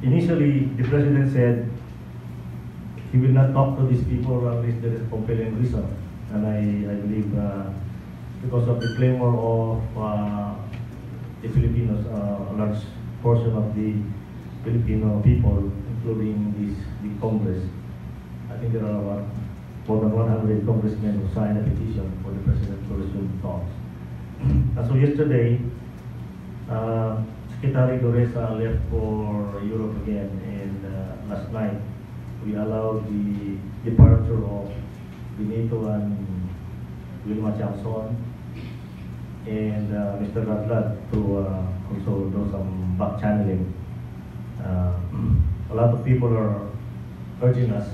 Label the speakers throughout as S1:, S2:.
S1: initially, the president said he will not talk to these people unless there is compelling reason. And I believe because of the clamor of the Filipinos, a large portion of the Filipino people, including the Congress, I think there are more than 100 congressmen who signed a petition for the president to resume talks. And so yesterday, Secretary Doresa left for Europe again, and last night we allowed the departure of Benito and Wilma Jackson and Mr. Radlad to also do some back channeling. A lot of people are urging us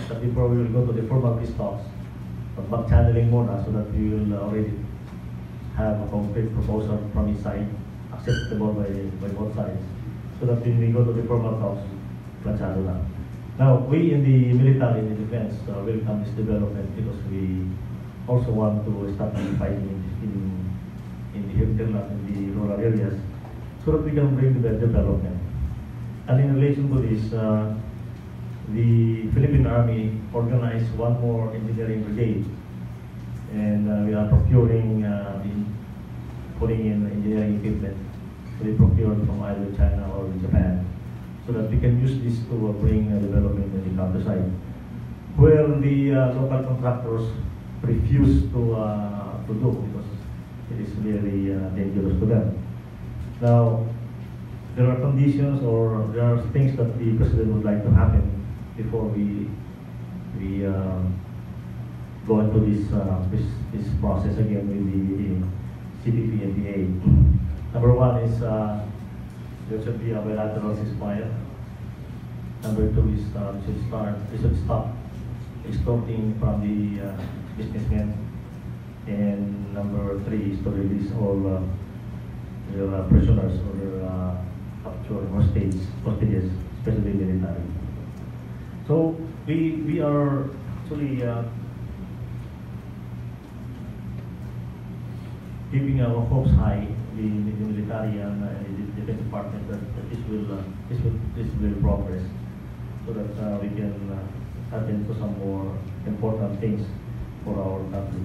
S1: that before we will go to the formal peace talks, but back channeling muna so that we will already have a concrete proposal from his side, acceptable by both sides, so that when we go to the formal talks, planchado lang. Now, we in the military, in the defense, welcome this development because we also want to start fighting in the hinterland, in the rural areas, so that we can bring the development. And in relation to this, the Philippine Army organized one more engineering brigade, and we are procuring, putting in engineering equipment to be procured from either China or Japan, so that we can use this to bring development in the countryside, where the local contractors refuse to do because it is very dangerous to them. Now, there are conditions or there are things that the president would like to happen before we go into this process again with the CPP and the A. Number one is there should be a bilateral ceasefire. Number two is we should stop extorting from the businessmen. And number three is to release all their prisoners or their captured hostages, especially military. So we are actually keeping our hopes high, the military and the defense department, that this will progress, so that we can attend to some more important things for our country.